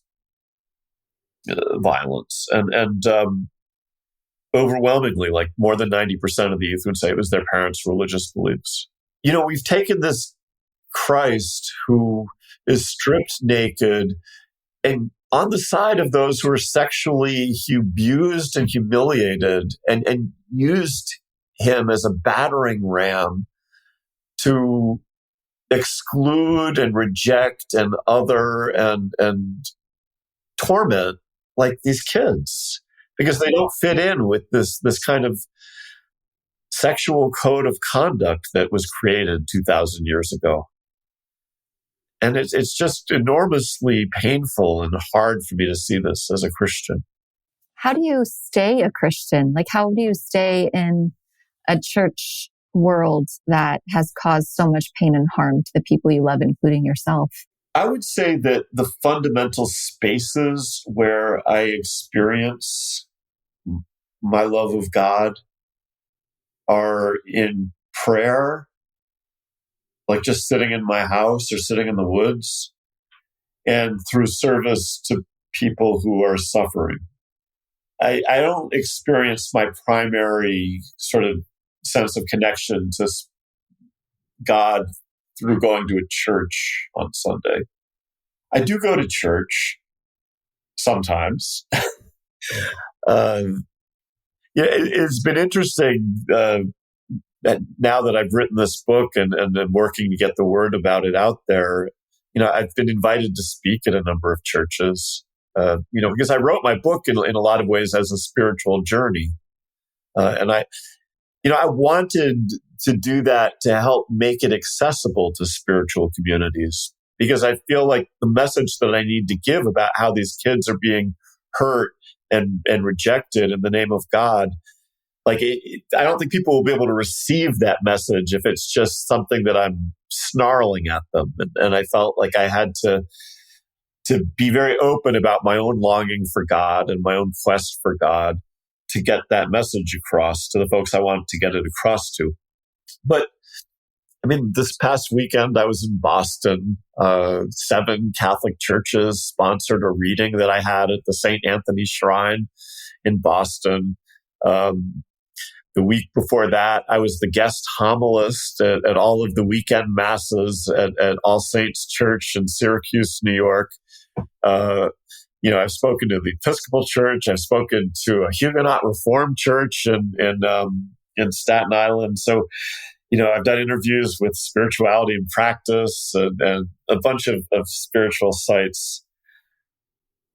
violence? And overwhelmingly, more than 90% of the youth would say it was their parents' religious beliefs. We've taken this Christ who is stripped naked and on the side of those who are sexually abused and humiliated, and used him as a battering ram to exclude and reject and other and torment these kids because they don't fit in with this kind of sexual code of conduct that was created 2,000 years ago. And it's just enormously painful and hard for me to see this as a Christian. How do you stay a Christian? How do you stay in a church world that has caused so much pain and harm to the people you love, including yourself? I would say that the fundamental spaces where I experience my love of God are in prayer, just sitting in my house or sitting in the woods, and through service to people who are suffering. I don't experience my primary sort of sense of connection to God through going to a church on Sunday. I do go to church sometimes. Yeah, it's been interesting that now that I've written this book and I'm working to get the word about it out there. I've been invited to speak at a number of churches. Because I wrote my book in a lot of ways as a spiritual journey, and I wanted to do that to help make it accessible to spiritual communities, because I feel like the message that I need to give about how these kids are being hurt and rejected in the name of God, I don't think people will be able to receive that message if it's just something that I'm snarling at them. And I felt like I had to be very open about my own longing for God and my own quest for God to get that message across to the folks I want to get it across to. But this past weekend I was in Boston. 7 Catholic churches sponsored a reading that I had at the St. Anthony Shrine in Boston. The week before that, I was the guest homilist at all of the weekend masses at All Saints Church in Syracuse, New York. I've spoken to the Episcopal Church. I've spoken to a Huguenot Reformed church in Staten Island. So, I've done interviews with Spirituality in Practice and a bunch of spiritual sites.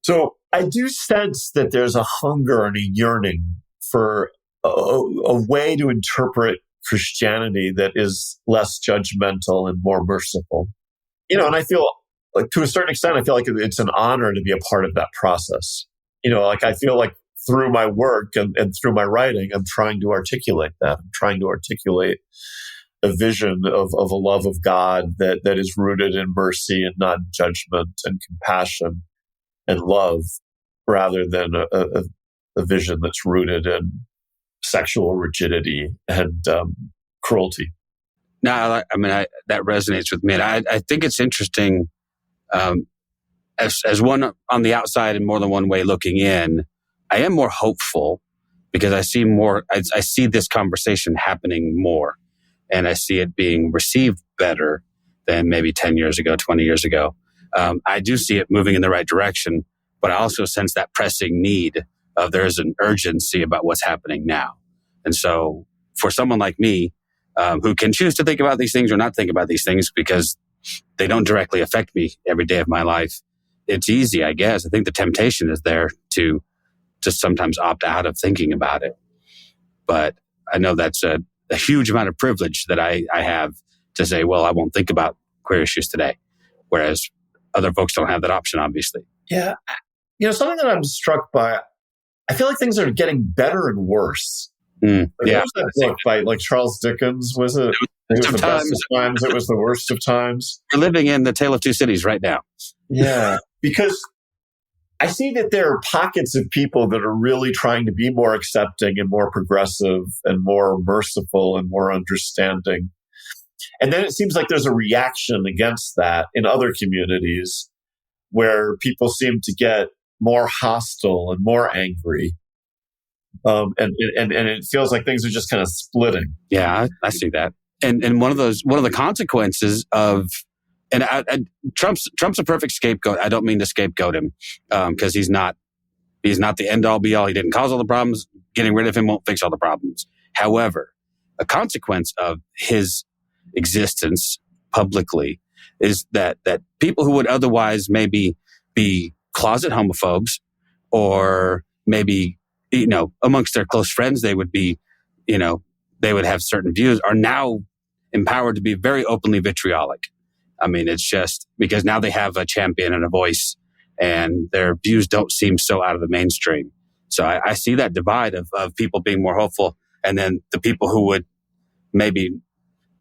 So I do sense that there's a hunger and a yearning for a way to interpret Christianity that is less judgmental and more merciful. And I feel like, to a certain extent, I feel like it's an honor to be a part of that process. I feel like through my work and through my writing, I'm trying to articulate that. I'm trying to articulate a vision of a love of God that is rooted in mercy and non-judgment and compassion and love, rather than a vision that's rooted in sexual rigidity and cruelty. No, that resonates with me. And I think it's interesting, as one on the outside and more than one way looking in, I am more hopeful because I see this conversation happening more, and I see it being received better than maybe 10 years ago, 20 years ago. I do see it moving in the right direction, but I also sense that pressing need of there's an urgency about what's happening now. And so for someone like me, who can choose to think about these things or not think about these things because they don't directly affect me every day of my life, it's easy, I guess. I think the temptation is there to sometimes opt out of thinking about it. But I know that's a huge amount of privilege that I have to say, well, I won't think about queer issues today. Whereas other folks don't have that option, obviously. Yeah. Something that I'm struck by, I feel like things are getting better and worse. Yeah. There was that book by Charles Dickens, was it? It was the best of times. It was the worst of times. We're living in the Tale of Two Cities right now. Yeah. Because I see that there are pockets of people that are really trying to be more accepting and more progressive and more merciful and more understanding. And then it seems like there's a reaction against that in other communities where people seem to get more hostile and more angry. And it feels like things are just kind of splitting. Yeah, I see that. And one of the consequences of, and Trump's a perfect scapegoat. I don't mean to scapegoat him because he's not the end all be all. He didn't cause all the problems. Getting rid of him won't fix all the problems. However, a consequence of his existence publicly is that people who would otherwise maybe be closet homophobes, or maybe amongst their close friends they would be, they would have certain views, are now empowered to be very openly vitriolic. It's just because now they have a champion and a voice, and their views don't seem so out of the mainstream. So I see that divide of people being more hopeful, and then the people who would maybe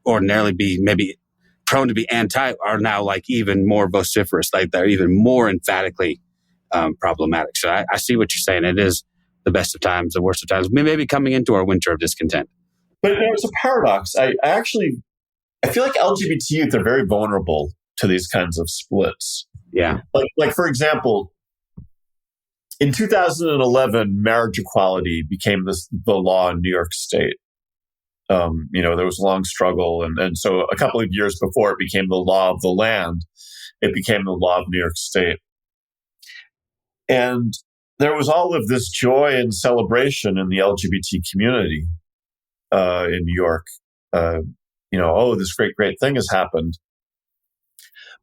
ordinarily be maybe prone to be anti are now even more vociferous, they're even more emphatically problematic. So I see what you're saying. It is the best of times, the worst of times. We may be coming into our winter of discontent. But it's a paradox. I feel like LGBT youth are very vulnerable to these kinds of splits. Yeah. Like for example, in 2011, marriage equality became the law in New York State. There was a long struggle. And so a couple of years before it became the law of the land, it became the law of New York State. And there was all of this joy and celebration in the LGBT community in New York. This great thing has happened.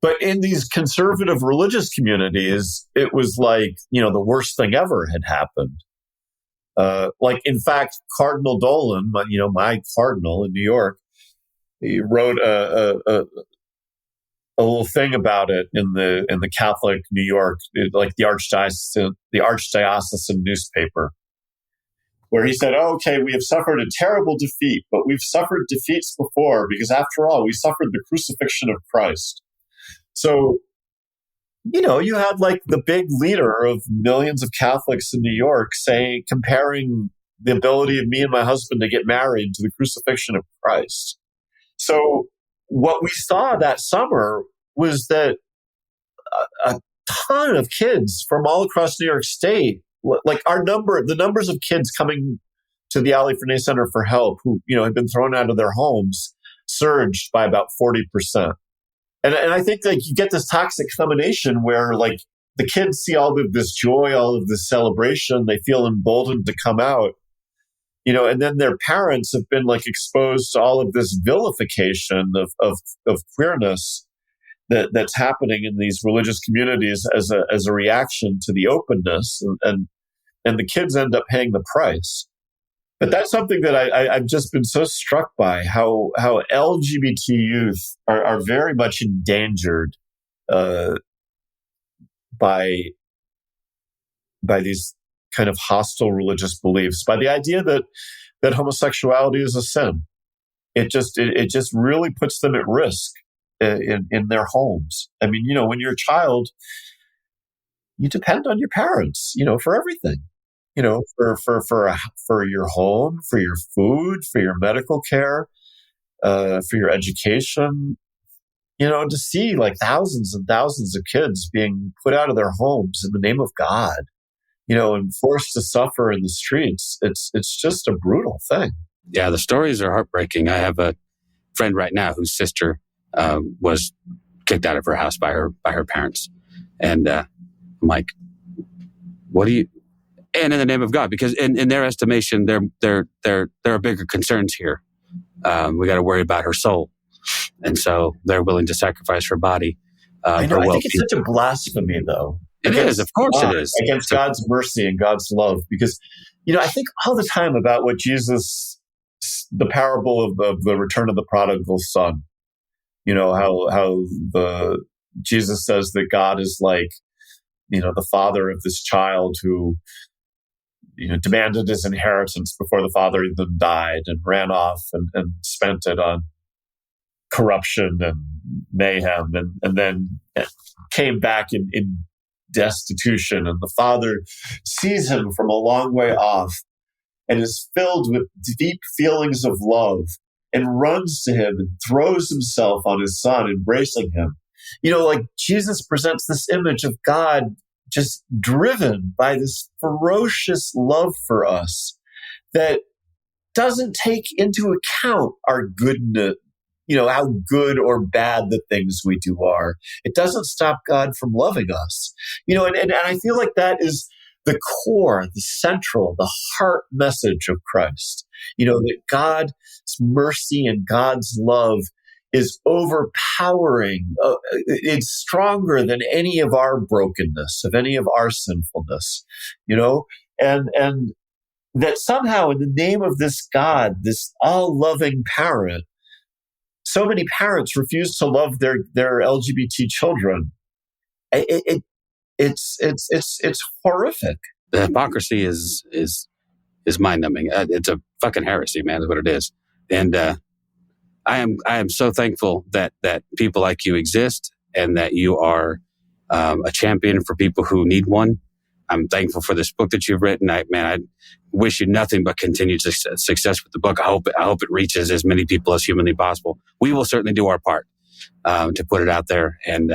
But in these conservative religious communities, it was like, the worst thing ever had happened. In fact, Cardinal Dolan, my cardinal in New York, he wrote a little thing about it in the Catholic New York, like the archdiocesan newspaper, where he said, "Okay, we have suffered a terrible defeat, but we've suffered defeats before because, after all, we suffered the crucifixion of Christ." So, you had like the big leader of millions of Catholics in New York comparing the ability of me and my husband to get married to the crucifixion of Christ. So what we saw that summer was that a ton of kids from all across New York State, like the numbers of kids coming to the Ali Forney Center for help who, had been thrown out of their homes, surged by about 40%. And I think you get this toxic combination where like the kids see all of this joy, all of this celebration, they feel emboldened to come out, and then their parents have been like exposed to all of this vilification of queerness that's happening in these religious communities as a reaction to the openness, and the kids end up paying the price. But that's something that I've just been so struck by, how LGBT youth are very much endangered by these kind of hostile religious beliefs, by the idea that homosexuality is a sin. It just really puts them at risk in their homes. I mean, when you're a child, you depend on your parents, for everything. For your home, for your food, for your medical care, for your education, to see like thousands and thousands of kids being put out of their homes in the name of God, and forced to suffer in the streets. It's just a brutal thing. Yeah, the stories are heartbreaking. I have a friend right now whose sister was kicked out of her house by her parents, and I'm like, what do you? And in the name of God, because in their estimation, there are bigger concerns here. We got to worry about her soul, and so they're willing to sacrifice her body. I know. I think it's such a blasphemy, though. It is, of course, it is against God's mercy and God's love. Because I think all the time about what Jesus, the parable of the return of the prodigal son. How Jesus says that God is like, the father of this child who, demanded his inheritance before the father even died and ran off and spent it on corruption and mayhem and then came back in destitution. And the father sees him from a long way off and is filled with deep feelings of love and runs to him and throws himself on his son, embracing him. Like Jesus presents this image of God just driven by this ferocious love for us that doesn't take into account our goodness, how good or bad the things we do are. It doesn't stop God from loving us. And I feel like that is the core, the central, the heart message of Christ. That God's mercy and God's love is overpowering. It's stronger than any of our brokenness, of any of our sinfulness, and that somehow in the name of this God, this all-loving parent, so many parents refuse to love their LGBT children. It's horrific. The hypocrisy is mind-numbing. It's a fucking heresy, man, is what it is. And I am so thankful that people like you exist and that you are a champion for people who need one. I'm thankful for this book that you've written. I wish you nothing but continued success with the book. I hope it reaches as many people as humanly possible. We will certainly do our part to put it out there and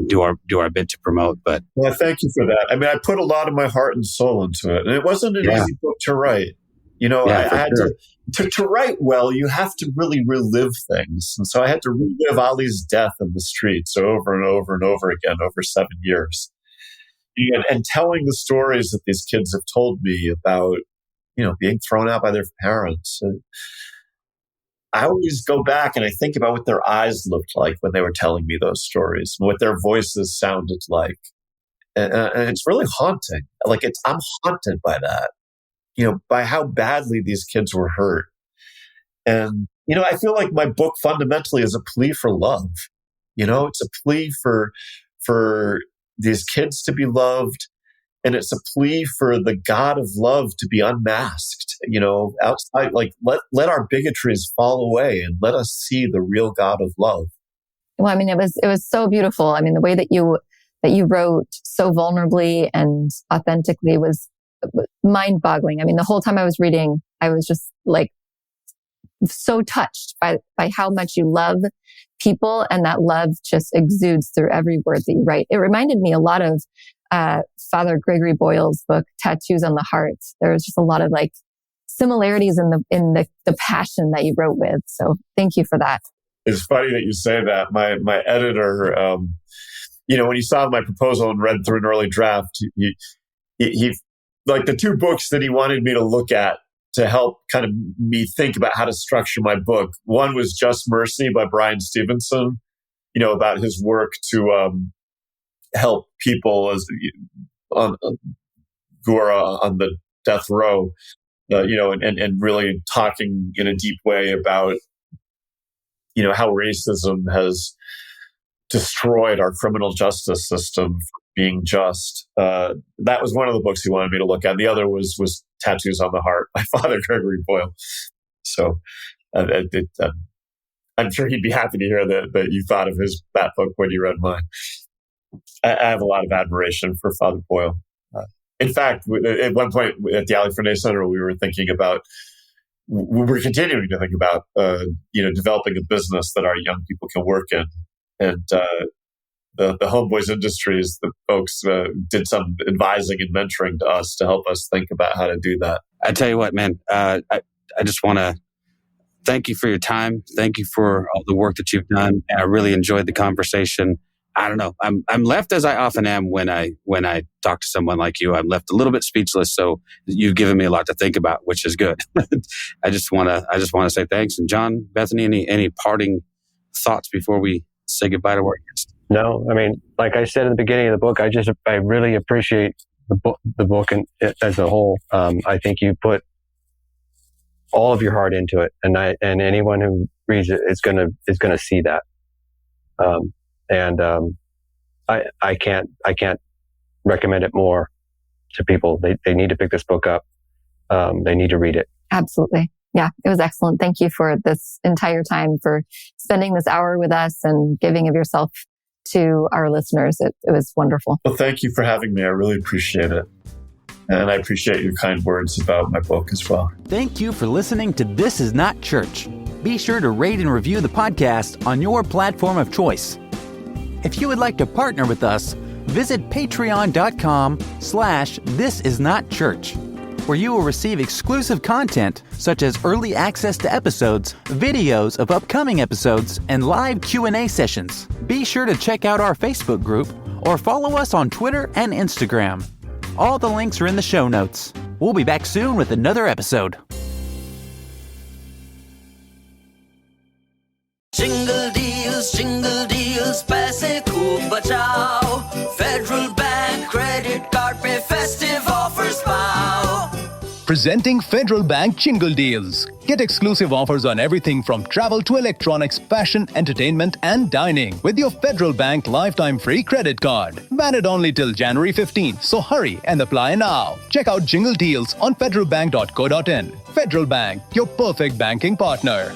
do our bit to promote. But well, thank you for that. I mean, I put a lot of my heart and soul into it, and it wasn't an easy book to write. I had to write well. You have to really relive things, and so I had to relive Ali's death in the streets over and over and over again over 7 years. And telling the stories that these kids have told me about, being thrown out by their parents. I always go back and I think about what their eyes looked like when they were telling me those stories and what their voices sounded like. And it's really haunting. I'm haunted by that, by how badly these kids were hurt. And, I feel like my book fundamentally is a plea for love. It's a plea for these kids to be loved. And it's a plea for the God of love to be unmasked, outside, let our bigotries fall away and let us see the real God of love. Well, it was so beautiful. The way that you wrote so vulnerably and authentically was mind-boggling. The whole time I was reading, I was just so touched by how much you love people, and that love just exudes through every word that you write. It reminded me a lot of Father Gregory Boyle's book, Tattoos on the Heart. There was just a lot of similarities in the passion that you wrote with. So thank you for that. It's funny that you say that. My editor, when he saw my proposal and read through an early draft, he the two books that he wanted me to look at to help kind of me think about how to structure my book. One was Just Mercy by Brian Stevenson, about his work to help people who are on the death row, and really talking in a deep way about, how racism has destroyed our criminal justice system for being just. That was one of the books he wanted me to look at. The other was Tattoos on the Heart by Father Gregory Boyle. So I'm sure he'd be happy to hear that you thought of that book when you read mine. I have a lot of admiration for Father Boyle. In fact, at one point at the Ali Forney Center, we were continuing to think about, developing a business that our young people can work in. And the Homeboys Industries, the folks did some advising and mentoring to us to help us think about how to do that. I tell you what, man, I just want to thank you for your time. Thank you for all the work that you've done. I really enjoyed the conversation. I don't know. I'm left as I often am when I talk to someone like you. I'm left a little bit speechless. So you've given me a lot to think about, which is good. I just want to say thanks. And John, Bethany, any parting thoughts before we say goodbye to our guest? No, like I said at the beginning of the book, I really appreciate the book and as a whole. I think you put all of your heart into it, and anyone who reads it is gonna see that. I can't recommend it more to people. They need to pick this book up. They need to read it. Absolutely. Yeah, it was excellent. Thank you for this entire time, for spending this hour with us and giving of yourself to our listeners. It was wonderful. Well, thank you for having me. I really appreciate it. And I appreciate your kind words about my book as well. Thank you for listening to This Is Not Church. Be sure to rate and review the podcast on your platform of choice. If you would like to partner with us, visit patreon.com/thisisnotchurch, where you will receive exclusive content such as early access to episodes, videos of upcoming episodes, and live Q&A sessions. Be sure to check out our Facebook group or follow us on Twitter and Instagram. All the links are in the show notes. We'll be back soon with another episode. Jingle deals, paise khoob bachao. Federal Bank credit card pe festive offers pao. Presenting Federal Bank Jingle Deals. Get exclusive offers on everything from travel to electronics, fashion, entertainment, and dining with your Federal Bank lifetime free credit card. Valid only till January 15th, so hurry and apply now. Check out Jingle Deals on federalbank.co.in. Federal Bank, your perfect banking partner.